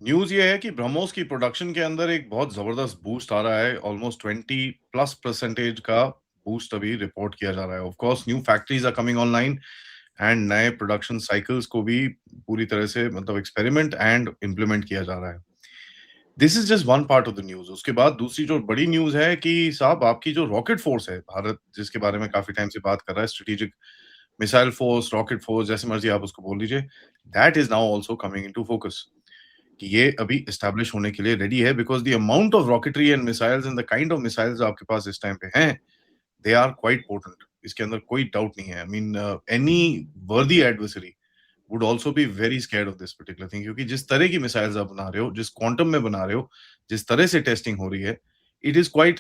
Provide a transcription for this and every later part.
News ये है कि ब्रह्मोस की प्रोडक्शन के अंदर एक बहुत ज़बरदस्त बूस्ट आ रहा है, ऑलमोस्ट 20+% का बूस्ट अभी रिपोर्ट किया जा रहा है। Of course new factories are coming online and नए प्रोडक्शन साइकल्स को भी पूरी तरह से मतलब एक्सपेरिमेंट एंड इम्प्लीमेंट किया जा रहा है। This is just one part of the news. उसके बाद दूसरी जो बड़ी न्यूज़ है कि साहब आपकी जो रॉकेट फ़ोर्स है, भारत जिसके बारे में काफ़ी टाइम से बात कर रहा है, strategic missile force, rocket force जैसे मर्ज़ी आप उसको बोल लीजिए, that is now also coming into focus. कि ये अभी एस्टैब्लिश होने के लिए रेडी है because the amount of rocketry and missiles and the kind of missiles आपके पास इस टाइम पे हैं, दे आर क्वाइट पोटेंट। इसके अंदर कोई डाउट नहीं है। आई मीन एनी वर्दी adversary would also be very scared of this particular thing क्योंकि जिस तरह की मिसाइल्स आप बना रहे हो, जिस क्वांटम में बना रहे हो, जिस तरह से टेस्टिंग हो रही है, it is quite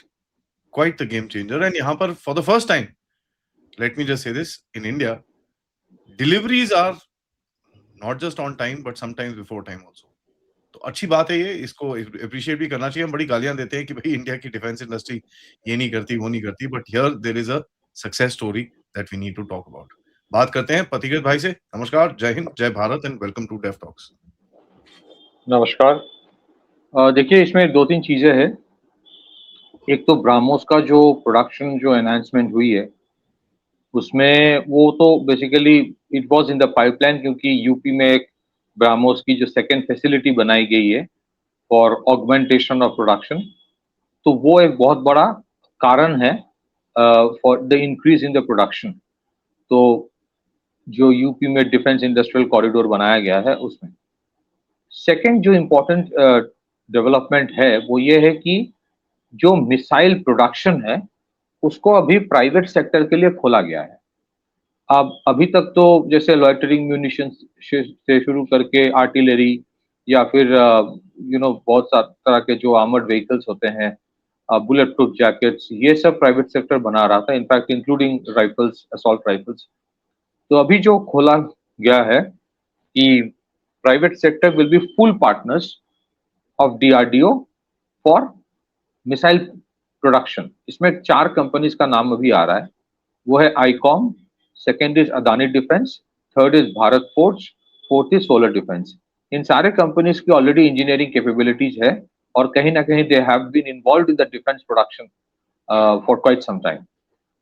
quite the game changer and यहाँ पर for the first time, let me just say this in India, deliveries are not just on time but sometimes before time also. तो अच्छी बात है ये, इसको एप्रिशिएट भी करना चाहिए। हम बड़ी गालियाँ देते हैं कि भई इंडिया की डिफेंस इंडस्ट्री ये नहीं करती, वो नहीं करती, but here there is a success story that we need to talk about. बात करते हैं पथिकृत भाई से। नमस्कार, जय हिंद, जय Bharat and welcome to Dev talks. नमस्कार। देखिए इसमें 2-3 चीज़ें हैं। एक तो ब्राह्मोस का जो प्रोडक्शन जो एनहांसमेंट हुई है, उसमें वो तो basically it was in the pipeline क्योंकि यूपी में एक ब्राह्मोस की जो सेकंड फैसिलिटी बनाई गई है फॉर ऑगमेंटेशन ऑफ प्रोडक्शन, तो वो एक बहुत बड़ा कारण है for the increase in the production. तो जो यूपी में डिफेंस इंडस्ट्रियल कॉरिडोर बनाया गया है उसमें। सेकंड जो इम्पोर्टेंट डेवलपमेंट है, वो ये है कि जो मिसाइल प्रोडक्शन है, उसको अभी प्राइवेट सेक्टर के लिए खोला गया है। अब अभी तक तो जैसे लॉइटरिंग म्यूनिशंस से शुरू करके आर्टिलरी या फिर बहुत सा तरह के जो आर्मर्ड व्हीकल्स होते हैं, बुलेट प्रूफ जैकेट्स, ये सब प्राइवेट सेक्टर बना रहा था, in fact including rifles, assault rifles. तो अभी जो खोला गया है कि private sector will be full partners of DRDO for missile production. इसमें 4 कंपनीज का नाम अभी आ रहा है। वो है Icom, second is Adani defence, third is Bharat Forge, fourth is solar defence. इन सारे कंपनीज की ऑलरेडी इंजीनियरिंग कैपेबिलिटीज है और कहीं ना कहीं they have been involved in the defence production for quite some time.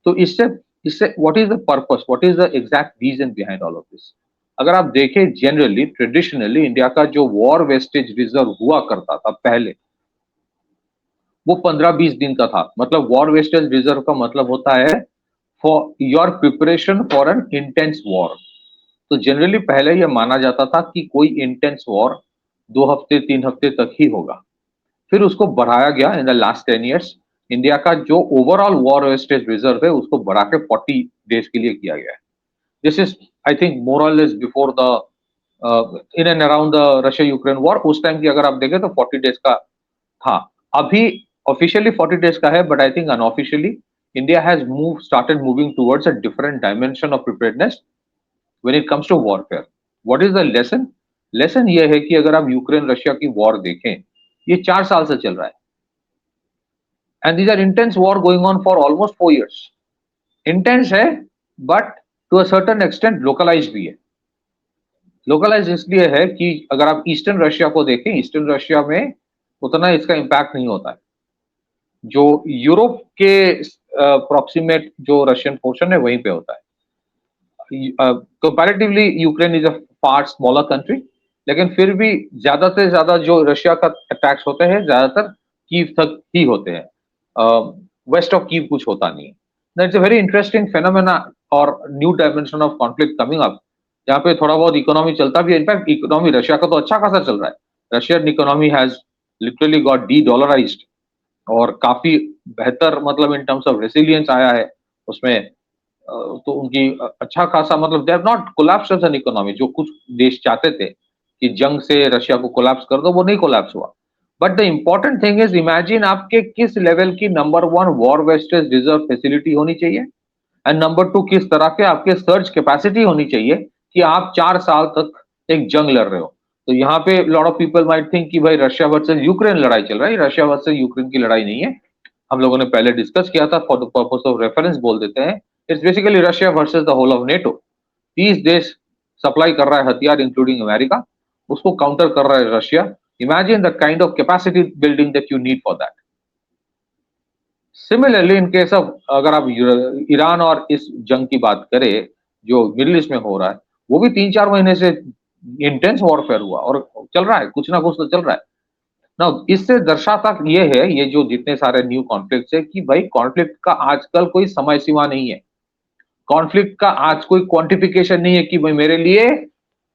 तो इससे इससे what is the purpose, what is the exact reason behind all of this? अगर आप देखें जनरली ट्रेडिशनली इंडिया का जो वॉर वेस्टेज रिजर्व हुआ करता था पहले, वो 15-20 दिन का था। मतलब वॉर वेस्टेज रिजर्व का मतलब होता है for your preparation for an intense war. तो जनरली पहले यह माना जाता था कि कोई इंटेंस वॉर 2 हफ्ते 3 हफ्ते तक ही होगा। फिर उसको बढ़ाया गया in the last 10 years. India का जो ओवरऑल वॉर वेस्टेज रिजर्व है उसको बढ़ा के 40 डेज के लिए किया गया है। This is I think more or less before the in and around the Russia Ukraine war. उस टाइम की अगर आप देखें तो 40 डेज का था। अभी ऑफिशियली 40 डेज का है, but I think unofficially India has started moving towards a different dimension of preparedness when it comes to warfare. What is the lesson? Lesson ये है कि अगर आप यूक्रेन रशिया की वॉर देखें, ये 4 साल से चल रहा है and these are intense war going on for almost 4 years. Intense है but to a certain extent localize भी है। लोकलाइज इसलिए है कि अगर आप ईस्टर्न रशिया को देखें, ईस्टर्न रशिया में उतना इसका इम्पैक्ट नहीं होता है। जो यूरोप के प्रॉक्सिमेट जो रशियन पोर्शन है वहीं पे होता है। Comparatively Ukraine is a far smaller country, लेकिन फिर भी ज्यादा से ज्यादा जो रशिया का अटैक्स होते हैं ज्यादातर कीव तक ही होते हैं। वेस्ट ऑफ कीव कुछ होता नहीं है। That's a very interesting phenomena और new dimension of conflict coming up, जहाँ पे थोड़ा बहुत इकोनॉमी चलता भी है। इनफैक्ट इकोनॉमी रशिया का तो अच्छा खासा चल रहा है। Russian economy has literally got dedollarized और काफी बेहतर मतलब इन टर्म्स ऑफ रेसिलियंस आया है उसमें। तो उनकी अच्छा खासा मतलब they have not collapse as an economy. जो कुछ देश चाहते थे कि जंग से रशिया को कोलैप्स कर दो, वो नहीं कोलैप्स हुआ। But the important thing is imagine आपके किस लेवल की number 1 war wastage reserve facility होनी चाहिए एंड नंबर 2 किस तरह के आपके सर्च कैपेसिटी होनी चाहिए कि आप 4 साल तक एक जंग लड़ रहे हो। तो यहाँ पे lot of people might think कि भाई रशिया वर्सेस यूक्रेन लड़ाई चल रहा है। रशिया वर्सेस यूक्रेन की लड़ाई नहीं है। हम लोगों ने पहले डिस्कस किया था, for the purpose of reference बोल देते हैं, it's basically Russia versus the whole of NATO. 30 देश सप्लाई कर रहा है हथियार इंक्लूडिंग अमेरिका, उसको काउंटर कर रहा है Russia. Imagine the kind of capacity building that you need for that. Similarly, in case of अगर आप ईरान और इस जंग की बात करें जो मिडिल ईस्ट में हो रहा है, वो भी 3-4 महीने से इंटेंस वॉरफेयर हुआ और चल रहा है, कुछ ना कुछ तो चल रहा है ना। इससे दर्शाता ये है, ये जो जितने सारे न्यू कॉन्फ्लिक्ट है कि भाई कॉन्फ्लिक्ट का आजकल कोई समय सीमा नहीं है, कॉन्फ्लिक्ट का आज कोई क्वांटिफिकेशन नहीं है कि भाई मेरे लिए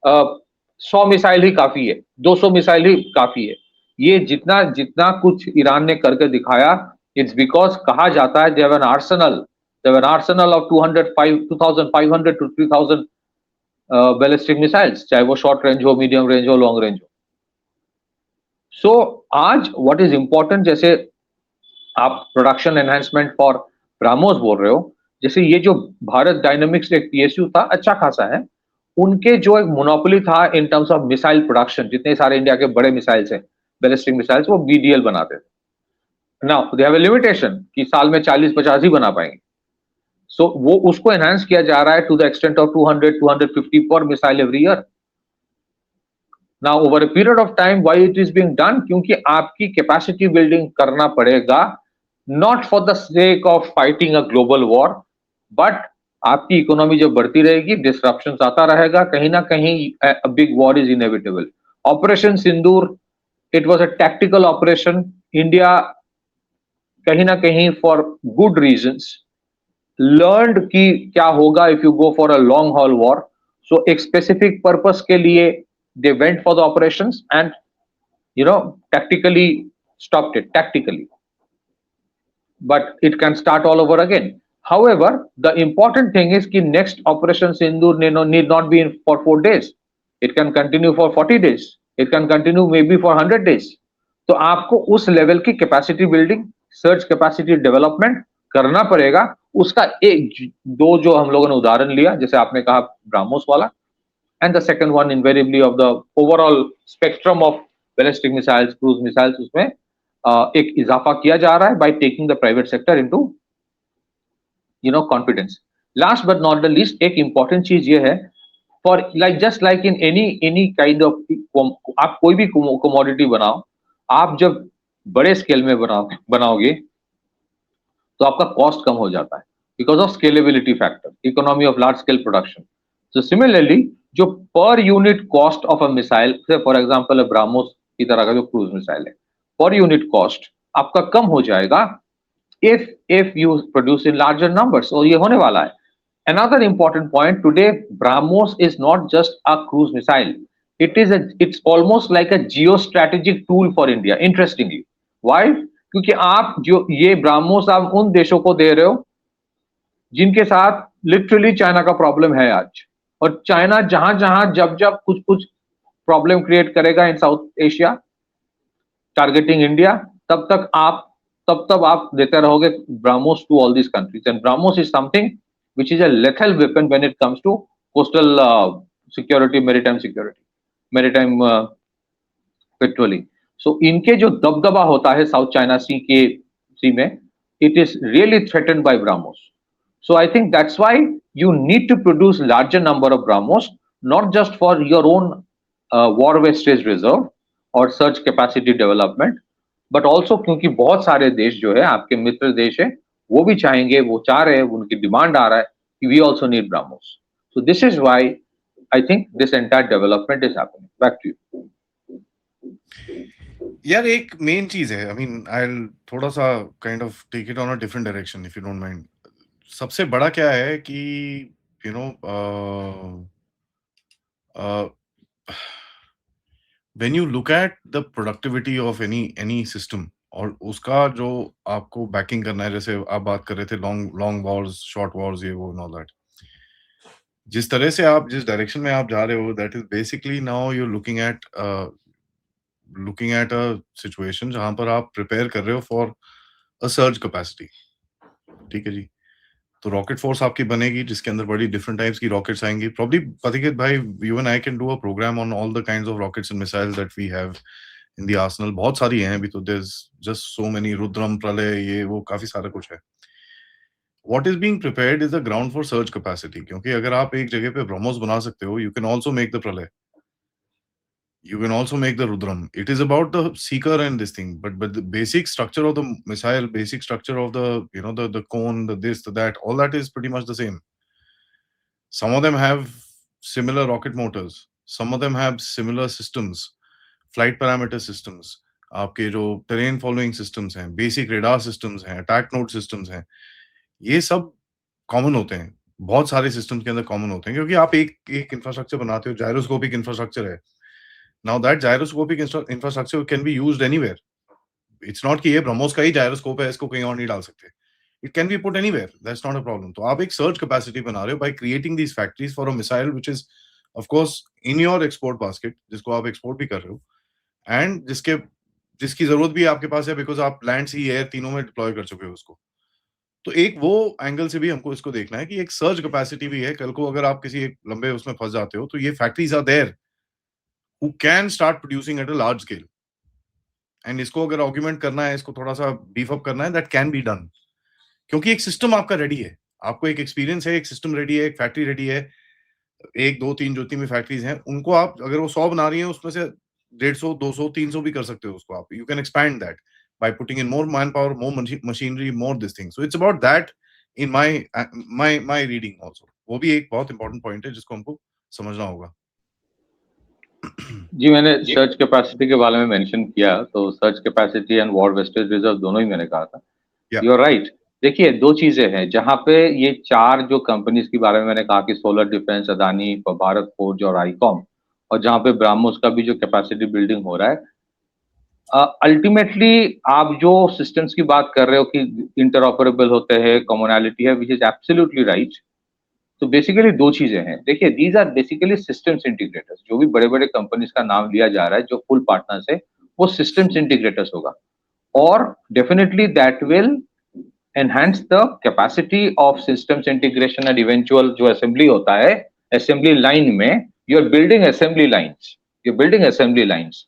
100 मिसाइल ही काफी है, 200 मिसाइल ही काफी है। ये जितना जितना कुछ ईरान ने करके दिखाया, इट्स बिकॉज कहा जाता है they have an arsenal of 2500 to 3000 ballistic missiles, चाहे वो शॉर्ट रेंज हो, मीडियम रेंज हो, लॉन्ग रेंज हो। सो आज व्हाट इज इंपॉर्टेंट, जैसे आप प्रोडक्शन एनहांसमेंट फॉर ब्राह्मोस बोल रहे हो, जैसे ये जो भारत डायनामिक्स एक पीएसयू था, अच्छा खासा है, उनके जो एक मोनोपोली था in terms of missile production, जितने सारे इंडिया के बड़े मिसाइल्स हैं, बैलिस्टिक मिसाइल्स, वो बीडीएल बनाते थे। Now they have a limitation कि साल में 40-50 ही बना पाएंगे। सो वो उसको एनहांस किया जा रहा है टू द एक्सटेंट ऑफ 200-250 पर missile every year. Now over a period of time why it is being done, क्योंकि आपकी कैपेसिटी बिल्डिंग करना पड़ेगा, not for the sake of fighting a global war, but आपकी इकोनॉमी जब बढ़ती रहेगी, disruption आता रहेगा, कहीं ना कहीं big war is inevitable. Operation Sindoor, it was a tactical operation. India कहीं ना कहीं फॉर गुड रीजंस लर्नड कि क्या होगा if you go for a long haul war. So एक स्पेसिफिक पर्पस के लिए they went for the operations and tactically stopped it tactically, but it can start all over again. However, the important thing is कि next Operation Sindoor need not be in for 4 days. It can continue for 40 days. It can continue maybe for 100 days. तो आपको उस level की capacity building, search capacity development करना पड़ेगा। उसका एक दो जो हम लोगों ने उदाहरण लिया, जैसे आपने कहा ब्राह्मोस वाला, and the second one invariably of the overall spectrum of ballistic missiles, cruise missiles, उसमें एक इजाफा किया जा रहा है by taking the private sector into confidence. Last but not the least, एक इंपॉर्टेंट चीज ये है, for like just like in any kind of, आप कोई भी कमोडिटी बनाओ, आप जब बड़े स्केल में बनाओगे तो आपका कॉस्ट कम हो जाता है because of scalability factor, economy of large scale production. So similarly जो per unit cost of a missile, for example BrahMos की तरह का जो क्रूज मिसाइल है, पर यूनिट कॉस्ट आपका कम हो जाएगा if you produce in larger numbers। और ये होने वाला है। Another important point today, BrahMos is not just a cruise missile. It's almost like a geostrategic tool for India. Interestingly, why? क्योंकि आप जो ये BrahMos आप उन देशों को दे रहे हो जिनके साथ लिटरली चाइना का प्रॉब्लम है आज, और चाइना जहां जहां जब जब कुछ कुछ प्रॉब्लम क्रिएट करेगा इन साउथ एशिया टारगेटिंग इंडिया, तब तब आप देते रहोगे BrahMos to all these countries, and BrahMos is something which is a lethal weapon when it comes to coastal security, maritime patrolling. So इनके जो दबदबा होता है साउथ चाइना सी में, it is really threatened by BrahMos. So I think that's why you need to produce larger number of BrahMos, not just for your own war wastage reserve or surge capacity development, but also क्योंकि बहुत सारे देश जो है आपके मित्र देश है, वो भी चाहेंगे, वो चाह रहे हैं, उनकी डिमांड आ रहा है कि we also need BrahMos. So this is why I think this entire development is happening. Back to you. यार एक मेन चीज है, आई मीन आई थोड़ा सा kind of take it on a different direction if you don't mind. सबसे बड़ा क्या है कि you know when you look at the productivity of any system और उसका जो आपको बैकिंग करना है, जैसे आप बात कर रहे थे long long Wars, short Wars, ये वो ऑल दैट, जिस तरह से आप जिस डायरेक्शन में आप जा रहे हो, that is basically now you looking at a situation जहां पर आप प्रिपेयर कर रहे हो फॉर अ सर्ज कैपेसिटी। ठीक है जी। तो रॉकेट फोर्स आपकी बनेगी जिसके अंदर बड़ी डिफरेंट टाइप्स की रॉकेट्स आएंगी। प्रॉब्ली पथिकेत भाई, you and I can do a program on all the kinds of rockets and missiles that we have in the arsenal. बहुत सारी हैं अभी तो, there is just so many, Rudram, Pralay, ये वो काफी सारा कुछ है। What is being prepared is the ground for surge capacity, क्योंकि अगर आप एक जगह पे ब्रह्मोस बना सकते हो, you can also make the प्रलय। You can also make the Rudram. It is about the seeker and this thing, but the basic structure of the missile, basic structure of the, you know, the cone, the this, the that, all that is pretty much the same. Some of them have similar rocket motors. Some of them have similar systems, flight parameter systems. आपके जो terrain following systems हैं, basic radar systems हैं, attack node systems हैं, ये सब common होते हैं। बहुत सारे सिस्टम्स के अंदर कॉमन होते हैं, क्योंकि आप एक इंफ्रास्ट्रक्चर बनाते हो, जायरोस्कोपिक इंफ्रास्ट्रक्चर है। Now that gyroscopic infrastructure can be used anywhere. It's not कि ये ब्रह्मोस का ही जायरोस्कोप है, इसको कहीं और नहीं डाल सकते। It can be put anywhere, that's not a problem. तो आप एक सर्च कैपेसिटी बना रहे हो by creating these factories for a missile which is of course in your export basket, जिसको आप एक्सपोर्ट भी कर रहे हो, एंड जिसकी जरूरत भी आपके पास है, बिकॉज आप लैंड, सी, एयर तीनों में डिप्लॉय कर चुके हो उसको। तो एक वो एंगल से भी हमको इसको देखना है कि एक सर्च कैपेसिटी भी है। कल को अगर आप किसी एक लंबे उसमें फंस जाते हो, तो ये factories are there who can start producing at a large scale. And इसको अगर आर्गुमेंट करना है, इसको थोड़ा सा बीफ अप करना है, दैट कैन बी डन, क्योंकि एक सिस्टम आपका रेडी है, आपको एक एक्सपीरियंस है, एक सिस्टम रेडी है, एक फैक्ट्री रेडी है। एक, दो, तीन, जितनी भी फैक्ट्रीज हैं, उनको आप अगर वो 100 बना रही हैं, उसमें से 150, 200, 300 भी कर सकते हो उसको आप। You can expand that by putting in more man power, more machinery, more this thing. So it's about that in my reading also. वो भी एक बहुत इंपॉर्टेंट पॉइंट है जिसको हमको समझना होगा। जी, मैंने सर्च कैपेसिटी के बारे में मेंशन किया, तो surge capacity and war wastage reserve दोनों ही मैंने कहा था। Yeah. You are right. देखिए, दो चीजें हैं जहां पे ये चार जो कंपनीज के बारे में मैंने कहा कि solar defence, Adani, Bharat forge और आईकॉम, और जहां पे ब्राह्मोस का भी जो कैपेसिटी बिल्डिंग हो रहा है, अल्टीमेटली आप जो सिस्टम्स की बात कर रहे हो कि इंटरऑपरेबल होते हैं, कॉमनैलिटी है, विच इज एब्सोल्युटली राइट। तो बेसिकली दो चीजें हैं। देखिए, these are basically systems integrators. जो भी बड़े बड़े कंपनीज का नाम लिया जा रहा है जो फुल पार्टनर्स है, वो सिस्टम्स इंटीग्रेटर्स होगा, और definitely that will enhance the capacity of systems integration and eventual जो असेंबली होता है, असेंबली लाइन में you are building assembly lines, you building assembly lines.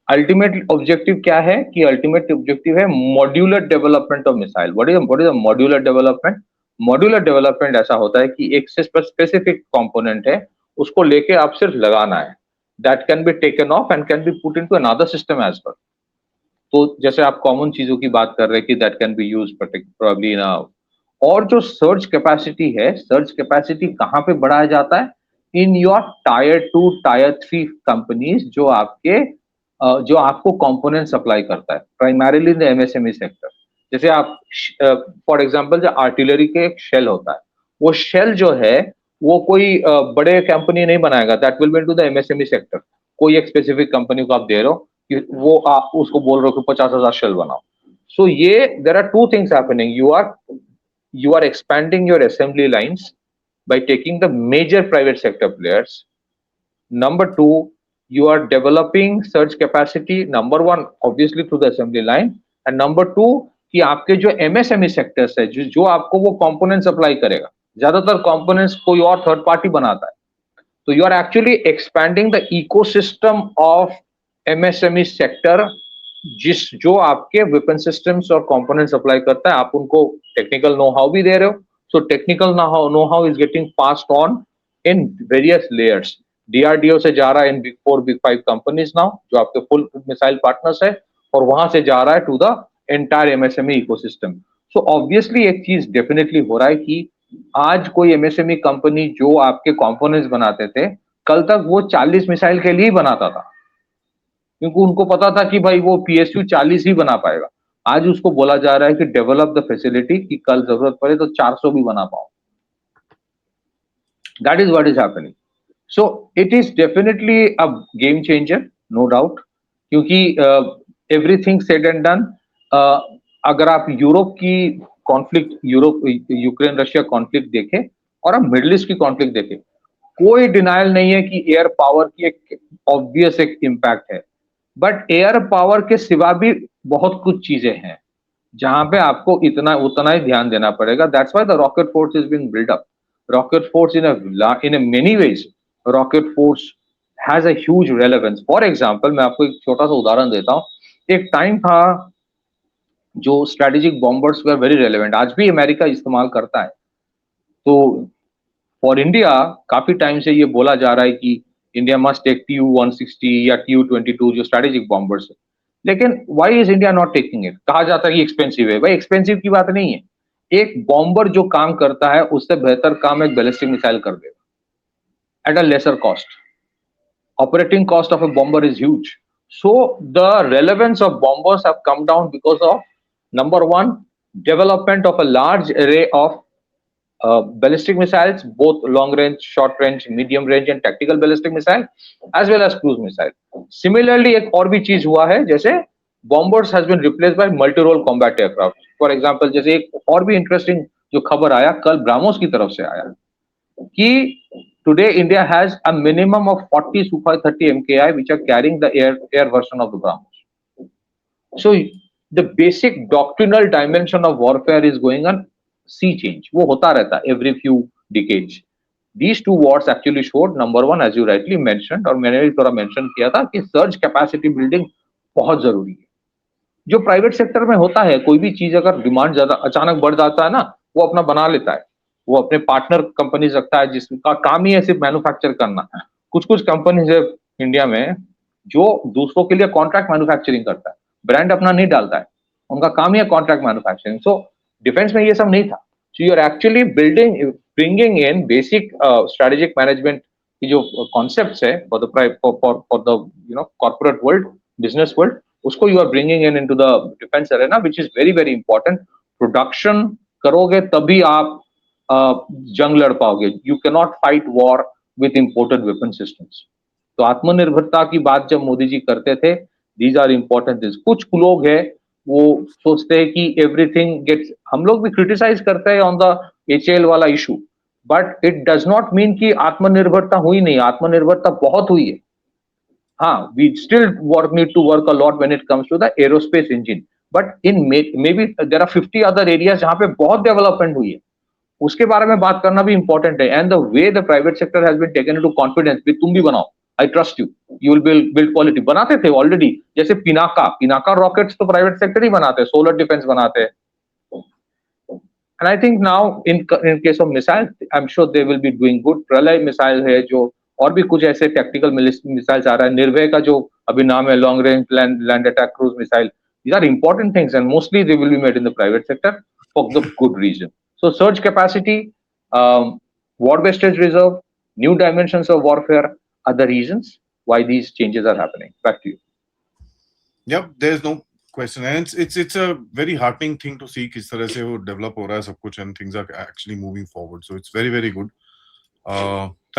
Ultimate objective क्या है कि अल्टीमेट ऑब्जेक्टिव है modular development of missile. What is modular development? Modular development ऐसा होता है कि एक स्पेसिफिक कंपोनेंट है, उसको लेके आप सिर्फ लगाना है, that can be taken off and can be put into another system as well. तो जैसे आप कॉमन चीजों की बात कर रहे हैं कि that can be used probably now. और जो सर्च कैपेसिटी है, सर्च कैपेसिटी कहां पे बढ़ाया जाता है? In your tyre 2 tyre 3 companies जो आपको कंपोनेंट सप्लाई करता है, primarily in the MSME sector. जैसे आप फॉर एग्जांपल जो आर्टिलरी के एक शेल होता है, वो शेल जो है वो कोई बड़े कंपनी नहीं बनाएगा, that will be into the MSME sector. कोई एक स्पेसिफिक कंपनी को आप दे रहे हो कि वो उसको बोल रहे हो कि 50,000 शेल बनाओ। सो ये there are two things happening. You are expanding your assembly lines by taking the major private sector players. Number two, you are developing surge capacity, number one obviously through the assembly line, and number two कि आपके जो MSME sectors है जो आपको वो component supply करेगा, ज्यादातर components कोई और third party बनाता है। तो you are actually expanding the ecosystem of MSME sector, जो आपके वेपन सिस्टम्स और कंपोनेंट सप्लाई करता है। आप उनको टेक्निकल नो हाउ भी दे रहे हो, so technical know how is getting passed on in various layers. DRDO से जा रहा है in big 4 big 5 companies now, जो आपके फुल मिसाइल पार्टनर्स है, और वहां से जा रहा है to the entire MSME ecosystem. So obviously एक चीज डेफिनेटली हो रहा है कि आज कोई एमएसएमई कंपनी जो आपके कंपोनेंट्स बनाते थे, कल तक वो 40 मिसाइल के लिए ही बनाता था, क्योंकि उनको पता था कि भाई वो पीएसयू 40 ही बना पाएगा। आज उसको बोला जा रहा है कि डेवलप द फैसिलिटी कि कल जरूरत पड़े तो 400 भी बना पाओ। That is what is happening. So it is definitely a game changer, no doubt, क्योंकि एवरीथिंग सेड एंड डन, अगर आप यूरोप की कॉन्फ्लिक्ट, यूक्रेन रशिया कॉन्फ्लिक्ट देखें और आप मिडिल ईस्ट की कॉन्फ्लिक्ट देखें, कोई डिनायल नहीं है कि एयर पावर की एक ऑब्वियस एक इम्पैक्ट है, बट एयर पावर के सिवा भी बहुत कुछ चीजें हैं जहां पे आपको उतना ही ध्यान देना पड़ेगा। That's why the rocket force is being build up. Rocket force in a many ways, rocket force has a huge relevance. For example, मैं आपको एक छोटा सा उदाहरण देता हूं। एक टाइम था जो strategic bombers were very relevant, आज भी अमेरिका इस्तेमाल करता है। तो फॉर इंडिया काफी टाइम से ये बोला जा रहा है कि इंडिया मस्ट टेक Tu-160 या Tu-22 जो स्ट्रेटेजिक बॉम्बर्स है, लेकिन why is India not taking it? कहा जाता है कि एक्सपेंसिव है। भाई एक्सपेंसिव की बात नहीं है, एक बॉम्बर जो काम करता है उससे बेहतर काम एक बैलिस्टिक मिसाइल कर देगा at a lesser cost. Operating cost of a bomber is huge. So the relevance of bombers have come down because of, number one, development of a large array of ballistic missiles, both long range, short range, medium range and tactical ballistic missile, as well as cruise missile. Similarly, एक और भी चीज हुआ है, जैसे bombers has been replaced by multi-role combat aircraft. For example, जैसे एक और भी interesting जो खबर आया कल ब्राह्मोस की तरफ से आया कि today India has a minimum of 40 Su-30 MKI which are carrying the air version of the BrahMos. So the basic doctrinal dimension of warfare is going on sea change. वो होता रहता है every few decades. These two wars actually showed, number one, as you rightly mentioned, और मैंने भी थोड़ा mention किया था कि surge capacity building बहुत जरूरी है। जो प्राइवेट सेक्टर में होता है, कोई भी चीज अगर डिमांड ज्यादा अचानक बढ़ जाता है ना, वो अपना बना लेता है, वो अपने पार्टनर कंपनीज रखता है जिसका काम ही है सिर्फ मैन्युफैक्चर करना। कुछ कुछ कंपनीज है इंडिया में जो दूसरों के लिए कॉन्ट्रैक्ट मैन्युफैक्चरिंग करता है, ब्रांड अपना नहीं डालता है, उनका काम ही है कॉन्ट्रैक्ट मैन्युफैक्चरिंग। सो डिफेंस में ये सब नहीं था। So you are actually building bringing in basic strategic management की जो कॉन्सेप्ट्स है for the you know corporate world, business world, उसको you are bringing in into the defence arena, which is very very important. Production करोगे तभी आप जंग लड़ पाओगे। You can not fight war with imported weapon systems. तो आत्मनिर्भरता की बात जब मोदी जी करते थे, दीज आर इंपॉर्टेंट थिंग्स। कुछ लोग हैं वो सोचते हैं कि एवरीथिंग गेट्स, हम लोग भी क्रिटिसाइज करते हैं ऑन द HAL वाला issue, but it does not mean कि आत्मनिर्भरता हुई नहीं, आत्मनिर्भरता बहुत हुई है। हाँ, we still need to work a lot when it comes to the aerospace engine, but in maybe there are 50 other areas जहाँ पे बहुत डेवलपमेंट हुई है, उसके बारे में बात करना भी इंपॉर्टेंट है। And the way the private sector has been taken into confidence कि तुम भी बनाओ, I trust you, you will build quality. बनाते थे ऑलरेडी, जैसे पिनाका रॉकेट्स तो प्राइवेट सेक्टर ही बनाते हैं, सोलर डिफेंस बनाते हैं। And I think now in case of missile I am sure they will be doing good. Pralay missile है जो, और भी कुछ ऐसे टैक्टिकल मिसाइल्स आ रहा है, निर्भय का जो अभी नाम है, long range land attack cruise missile, these are important things and mostly they will be made in the private sector for the good reason. So surge capacity, war wastage reserve, new dimensions of warfare are the reasons why these changes are happening. Back to you. Yep, there's no question, and it's a very heartening thing to see किस तरह से वो develop हो रहा है सब कुछ, and things are actually moving forward. So it's very very good.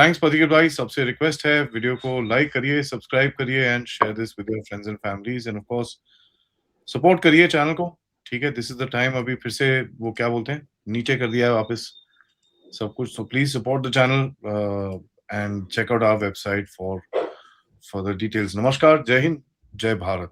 Thanks Pathikar bhai, सबसे request है वीडियो को like करिए, सब्सक्राइब करिए and share this with your friends and families, and of course support करिए चैनल को। ठीक है, this is the time. अभी फिर से वो क्या बोलते हैं, नीचे कर दिया है वापस सब कुछ। So please support the channel and check out our website for the details. नमस्कार, जय हिंद, जय भारत।